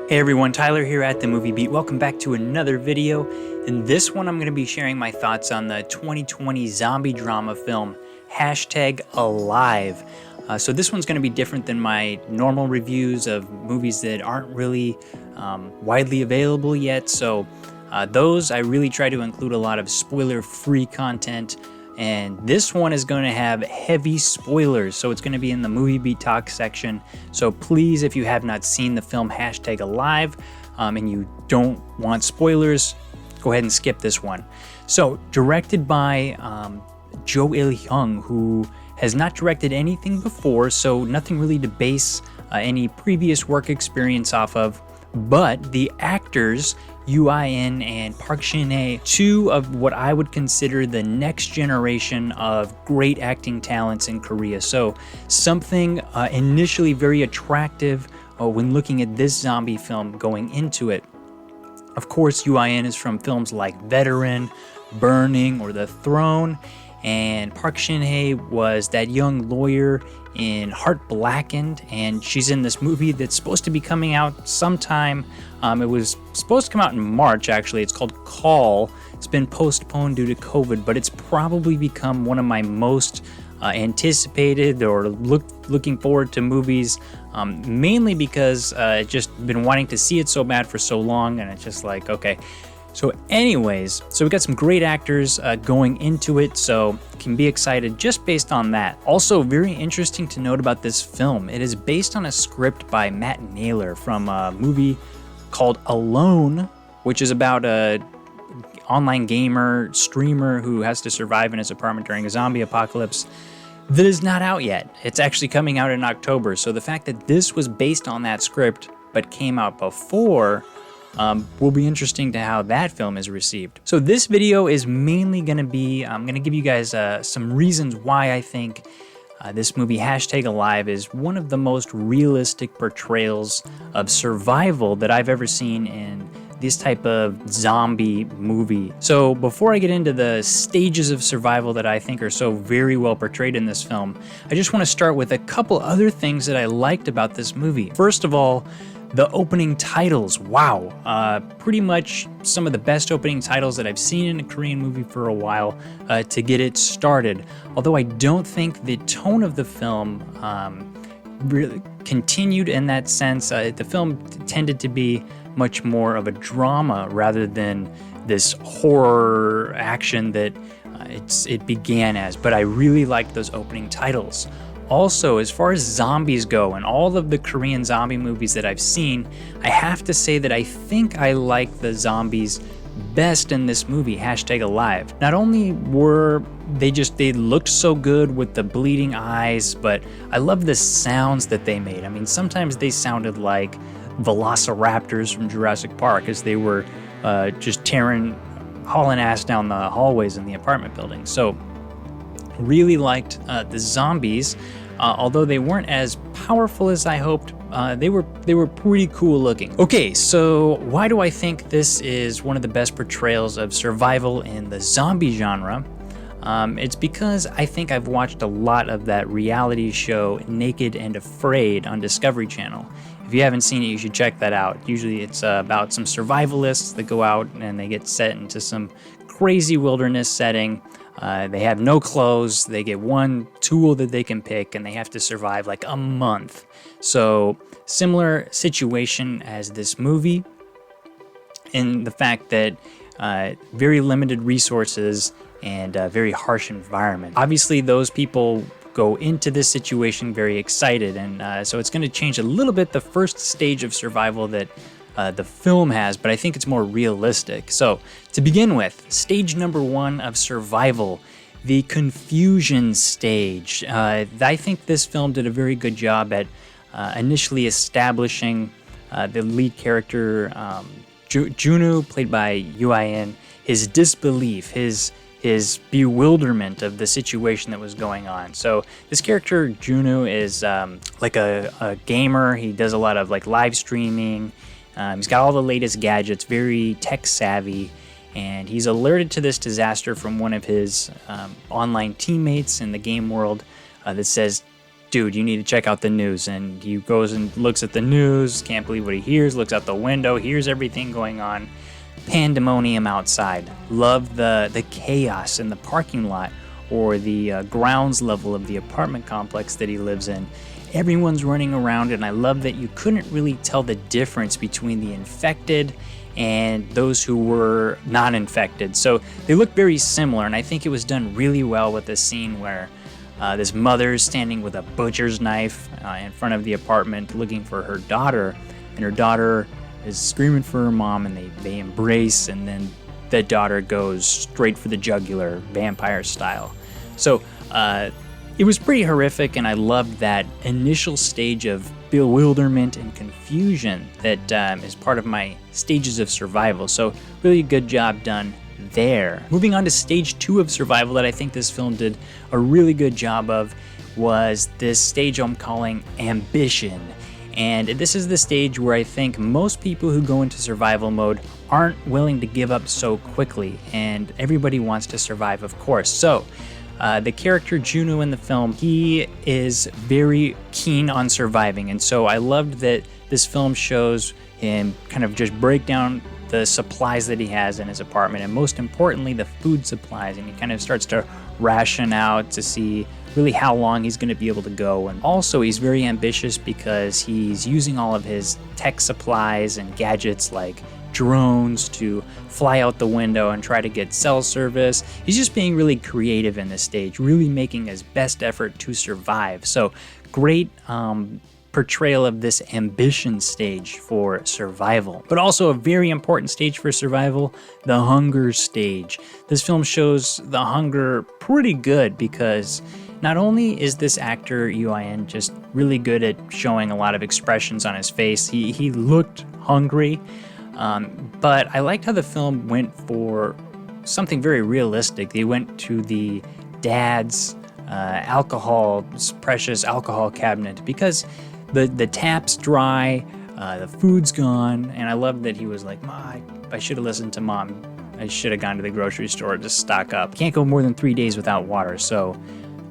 Hey everyone, Tyler here at The Movie Beat. Welcome back to another video. In this one, I'm going to be sharing my thoughts on the 2020 zombie drama film, #Alive. So this one's going to be different than my normal reviews of movies that aren't really widely available yet. So those, I really try to include a lot of spoiler-free content. And this one is going to have heavy spoilers, so it's going to be in the Movie Beat Talk section. So please, if you have not seen the film #Alive and you don't want spoilers, go ahead and skip this one. So, directed by Il Cho, who has not directed anything before, so nothing really to base any previous work experience off of. But the actors, Yoo-in and Park Shin-hye, two of what I would consider the next generation of great acting talents in Korea. So something initially very attractive when looking at this zombie film going into it. Of course, Yoo-in is from films like Veteran, Burning, or The Throne, and Park Shin-hye was that young lawyer in Heart Blackened, and she's in this movie that's supposed to be coming out sometime. It was supposed to come out in March, actually. It's called Call. It's been postponed due to COVID, but it's probably become one of my most anticipated or looking forward to movies, mainly because I've just been wanting to see it so bad for so long, and it's just like, okay. So anyways, we got some great actors going into it, so can be excited just based on that. Also, very interesting to note about this film, it is based on a script by Matt Naylor from a movie called Alone, which is about a online gamer, streamer who has to survive in his apartment during a zombie apocalypse. That is not out yet. It's actually coming out in October, so the fact that this was based on that script but came out before will be interesting to how that film is received. So this video is mainly going to be, I'm going to give you guys some reasons why I think this movie, #Alive, is one of the most realistic portrayals of survival that I've ever seen in this type of zombie movie. So before I get into the stages of survival that I think are so very well portrayed in this film, I just want to start with a couple other things that I liked about this movie. First of all, the opening titles, wow, pretty much some of the best opening titles that I've seen in a Korean movie for a while to get it started. Although I don't think the tone of the film really continued in that sense. The film tended to be much more of a drama rather than this horror action that it began as, but I really liked those opening titles. Also, as far as zombies go, and all of the Korean zombie movies that I've seen, I have to say that I think I like the zombies best in this movie, #Alive. Not only were they looked so good with the bleeding eyes, but I love the sounds that they made. I mean, sometimes they sounded like velociraptors from Jurassic Park as they were just hauling ass down the hallways in the apartment building. So really liked the zombies, although they weren't as powerful as I hoped. They were pretty cool looking. Okay, so why do I think this is one of the best portrayals of survival in the zombie genre? It's because I think I've watched a lot of that reality show Naked and Afraid on Discovery Channel. If you haven't seen it, you should check that out. Usually it's about some survivalists that go out and they get set into some crazy wilderness setting. They have no clothes, they get one tool that they can pick, and they have to survive like a month. So, similar situation as this movie, in the fact that very limited resources and a very harsh environment. Obviously, those people go into this situation very excited, and so it's going to change a little bit the first stage of survival that the film has, but I think it's more realistic. So, to begin with, stage number 1 of survival, the confusion stage. I think this film did a very good job at initially establishing the lead character, Junwoo, played by Yoo-in, his disbelief, his bewilderment of the situation that was going on. So this character, Junwoo, is like a gamer. He does a lot of like live streaming. He's got all the latest gadgets, very tech savvy, and he's alerted to this disaster from one of his online teammates in the game world that says, dude, you need to check out the news. And he goes and looks at the news, can't believe what he hears, looks out the window, hears everything going on. Pandemonium outside. Love the chaos in the parking lot or the grounds level of the apartment complex that he lives in. Everyone's running around, and I love that you couldn't really tell the difference between the infected and those who were not infected. So they look very similar, and I think it was done really well with the scene where this mother's standing with a butcher's knife in front of the apartment looking for her daughter, and her daughter is screaming for her mom, and they embrace, and then the daughter goes straight for the jugular, vampire style. So it was pretty horrific, and I loved that initial stage of bewilderment and confusion that is part of my stages of survival. So really good job done there. Moving on to stage 2 of survival that I think this film did a really good job of was this stage I'm calling ambition. And this is the stage where I think most people who go into survival mode aren't willing to give up so quickly, and everybody wants to survive, of course. So the character Juno in the film, he is very keen on surviving, and so I loved that this film shows him kind of just break down the supplies that he has in his apartment, and most importantly, the food supplies, and he kind of starts to ration out to see really how long he's going to be able to go. And also he's very ambitious because he's using all of his tech supplies and gadgets like drones to fly out the window and try to get cell service. He's just being really creative in this stage, really making his best effort to survive. So great portrayal of this ambition stage for survival. But also a very important stage for survival, the hunger stage. This film shows the hunger pretty good because not only is this actor, Yoo-in, just really good at showing a lot of expressions on his face, he looked hungry, but I liked how the film went for something very realistic. They went to the dad's precious alcohol cabinet because the tap's dry, the food's gone, and I love that he was like, I should have listened to Mom. I should have gone to the grocery store to stock up. Can't go more than 3 days without water, so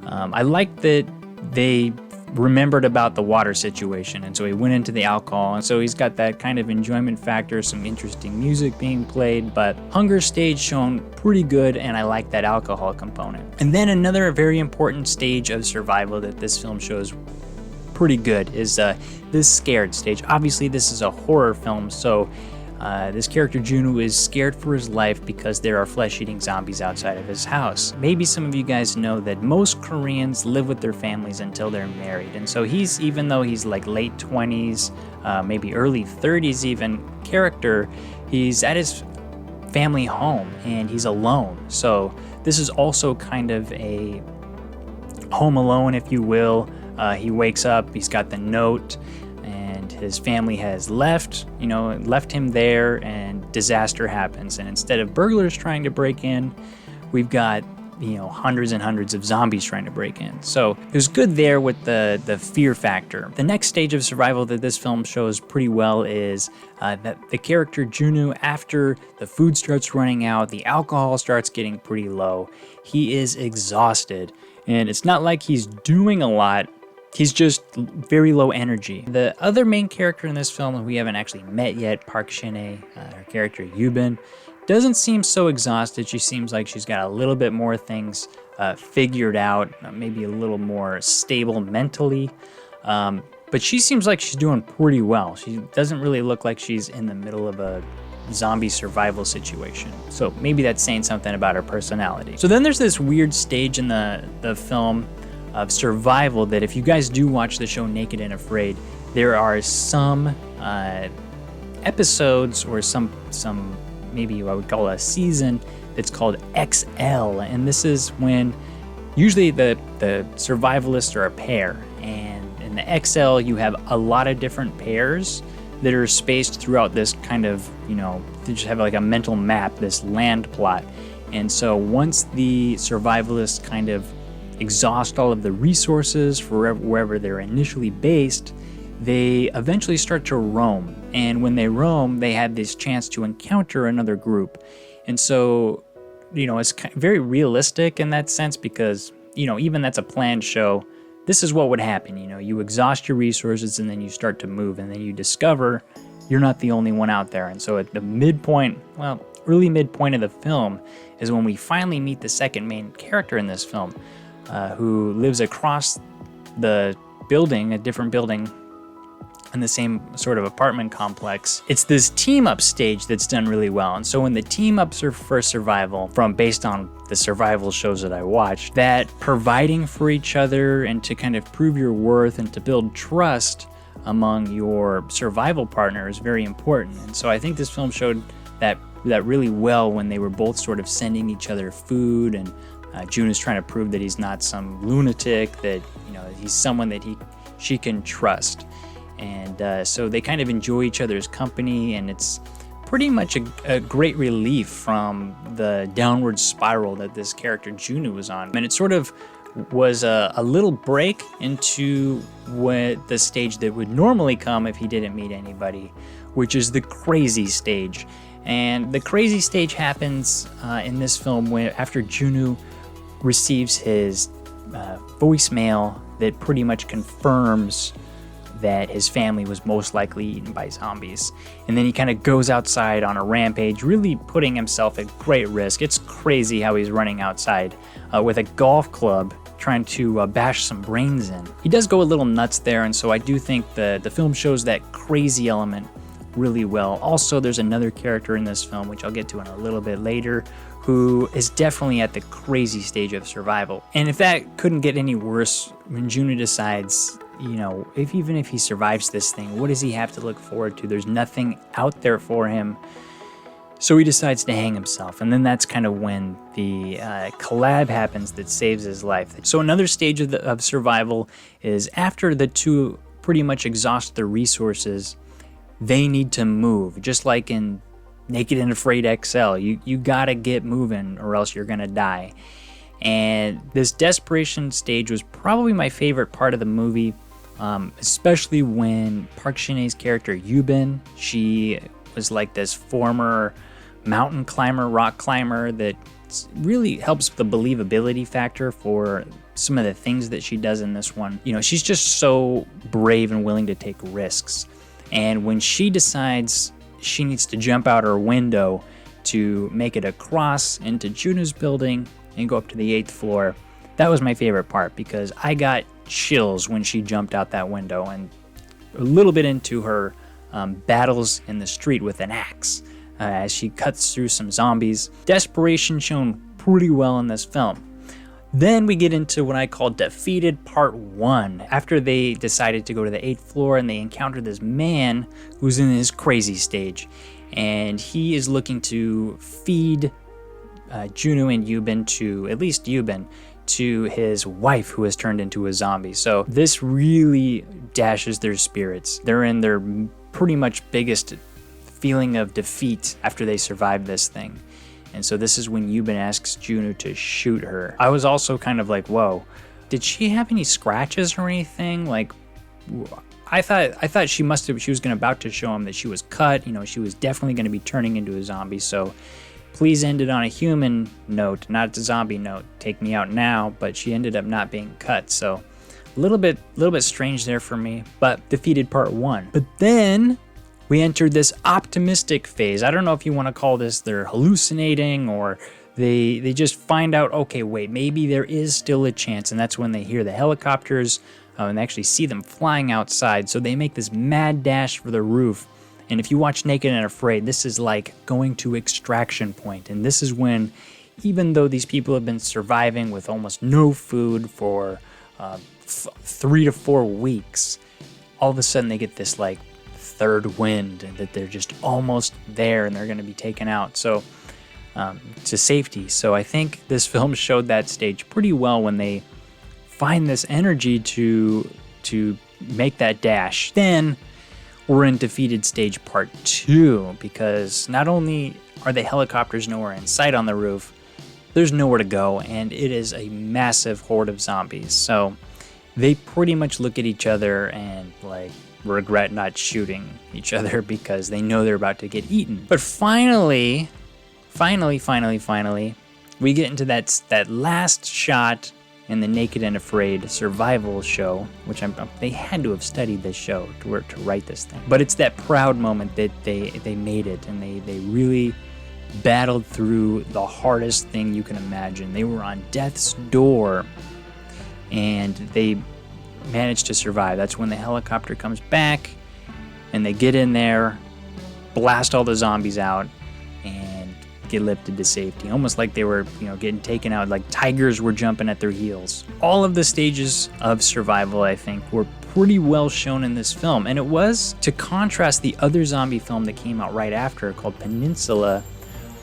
I like that they remembered about the water situation, and so he went into the alcohol, and so he's got that kind of enjoyment factor, some interesting music being played, but hunger stage shown pretty good, and I like that alcohol component. And then another very important stage of survival that this film shows pretty good is this scared stage. Obviously this is a horror film, so this character Juno is scared for his life because there are flesh-eating zombies outside of his house. Maybe some of you guys know that most Koreans live with their families until they're married, and so even though he's like late 20s, maybe early 30s even character, he's at his family home and he's alone. So this is also kind of a Home Alone, if you will. He wakes up, he's got the note, and his family has left him there, and disaster happens. And instead of burglars trying to break in, we've got, hundreds and hundreds of zombies trying to break in. So it was good there with the fear factor. The next stage of survival that this film shows pretty well is that the character Juno, after the food starts running out, the alcohol starts getting pretty low, he is exhausted. And it's not like he's doing a lot, he's just very low energy. The other main character in this film, who we haven't actually met yet, Park Shin-hye, her character Yoo-bin, doesn't seem so exhausted. She seems like she's got a little bit more things figured out, maybe a little more stable mentally. But she seems like she's doing pretty well. She doesn't really look like she's in the middle of a zombie survival situation. So maybe that's saying something about her personality. So then there's this weird stage in the film of survival that if you guys do watch the show Naked and Afraid, there are some episodes or some maybe I would call a season that's called XL, and this is when usually the survivalists are a pair, and in the XL you have a lot of different pairs that are spaced throughout this kind of, they just have like a mental map, this land plot. And so once the survivalists kind of exhaust all of the resources for wherever they're initially based, they eventually start to roam. And when they roam, they have this chance to encounter another group. And so, it's very realistic in that sense because, even that's a planned show. this is what would happen. You know, you exhaust your resources and then you start to move, and then you discover you're not the only one out there. And so at the midpoint, well, early midpoint of the film is when we finally meet the second main character in this film, who lives across the building, a different building in the same sort of apartment complex. It's this team up stage that's done really well. And so when the team ups are for survival, based on the survival shows that I watched, that providing for each other and to kind of prove your worth and to build trust among your survival partner is very important. And so I think this film showed that really well when they were both sort of sending each other food, and June is trying to prove that he's not some lunatic, that, you know, he's someone that she can trust. And so they kind of enjoy each other's company, and it's pretty much a great relief from the downward spiral that this character Junu was on. And it sort of was a little break into the stage that would normally come if he didn't meet anybody, which is the crazy stage. And the crazy stage happens in this film after Junu receives his voicemail that pretty much confirms that his family was most likely eaten by zombies. And then he kind of goes outside on a rampage, really putting himself at great risk. It's crazy how he's running outside with a golf club trying to bash some brains in. He does go a little nuts there, and so I do think the film shows that crazy element really well. Also, there's another character in this film, which I'll get to in a little bit later, who is definitely at the crazy stage of survival. And if that couldn't get any worse, when Junu decides, you know, even if he survives this thing, what does he have to look forward to? There's nothing out there for him. So he decides to hang himself. And then that's kind of when the collab happens that saves his life. So another stage of survival is after the two pretty much exhaust their resources, they need to move. Just like in Naked and Afraid XL, you gotta get moving or else you're gonna die. And this desperation stage was probably my favorite part of the movie, especially when Park Shin-hye's character Yubin, she was like this former mountain climber, rock climber, that really helps the believability factor for some of the things that she does in this one. You know, she's just so brave and willing to take risks. And when she decides she needs to jump out her window to make it across into Junu's building and go up to the 8th floor, that was my favorite part, because I got chills when she jumped out that window, and a little bit into her battles in the street with an axe as she cuts through some zombies. Desperation shown pretty well in this film. Then we get into what I call Defeated Part 1. After they decided to go to the 8th floor and they encounter this man who's in his crazy stage, and he is looking to feed Junu and Yubin, to at least Yubin, to his wife who has turned into a zombie. So this really dashes their spirits. They're in their pretty much biggest feeling of defeat after they survive this thing. And so this is when Yubin asks Junu to shoot her. I was also kind of like, whoa, did she have any scratches or anything? Like, I thought she was about to show him that she was cut. You know, she was definitely going to be turning into a zombie. So please end it on a human note, not a zombie note. Take me out now. But she ended up not being cut. So a little bit strange there for me. But defeated Part 1. But then we entered this optimistic phase. I don't know if you want to call this they're hallucinating, or they just find out, okay, wait, maybe there is still a chance. And that's when they hear the helicopters and they actually see them flying outside. So they make this mad dash for the roof. And if you watch Naked and Afraid, this is like going to extraction point. And this is when, even though these people have been surviving with almost no food for 3 to 4 weeks, all of a sudden they get this like third wind, and that they're just almost there and they're going to be taken out to safety. So I think this film showed that stage pretty well when they find this energy to make that dash. Then we're in Defeated Stage Part 2, because not only are the helicopters nowhere in sight on the roof, there's nowhere to go, and it is a massive horde of zombies. So they pretty much look at each other and like regret not shooting each other because they know they're about to get eaten. But finally, we get into that last shot in the Naked and Afraid survival show, which they had to have studied this show to write this thing. But it's that proud moment that they made it, and they really battled through the hardest thing you can imagine. They were on death's door, and they managed to survive. That's when the helicopter comes back, and they get in there, blast all the zombies out, and get lifted to safety, almost like they were, getting taken out, like tigers were jumping at their heels. All of the stages of survival, I think, were pretty well shown in this film, and it was, to contrast the other zombie film that came out right after, called Peninsula,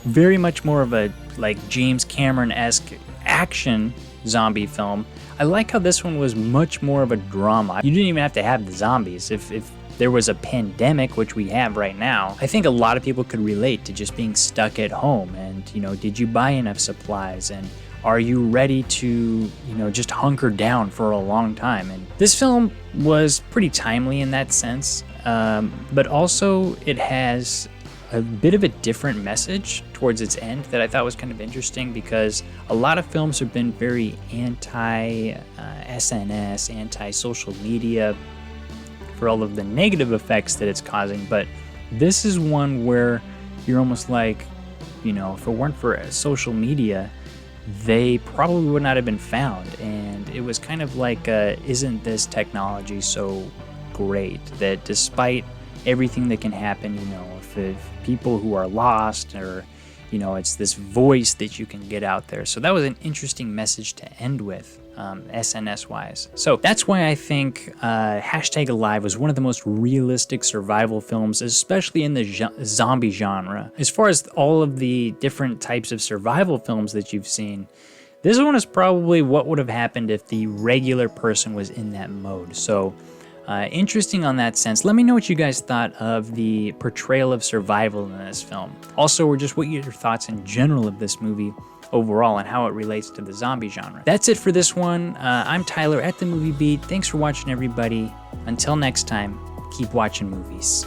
very much more of a, like, James Cameron-esque action zombie film. I like how this one was much more of a drama. You didn't even have to have the zombies. If there was a pandemic, which we have right now, I think a lot of people could relate to just being stuck at home and, did you buy enough supplies, and are you ready to, just hunker down for a long time? And this film was pretty timely in that sense, but also it has a bit of a different message towards its end that I thought was kind of interesting, because a lot of films have been very anti-SNS, anti-social media, for all of the negative effects that it's causing, but this is one where you're almost like, if it weren't for social media, they probably would not have been found. And it was kind of like, isn't this technology so great that despite everything that can happen, if people who are lost, or it's this voice that you can get out there. So that was an interesting message to end with, SNS wise. So that's why I think #Alive was one of the most realistic survival films, especially in the zombie genre. As far as all of the different types of survival films that you've seen, this one is probably what would have happened if the regular person was in that mode. So interesting on that sense. Let me know what you guys thought of the portrayal of survival in this film. Also, or just what your thoughts in general of this movie overall and how it relates to the zombie genre. That's it for this one. I'm Tyler at The Movie Beat. Thanks for watching, everybody. Until next time, keep watching movies.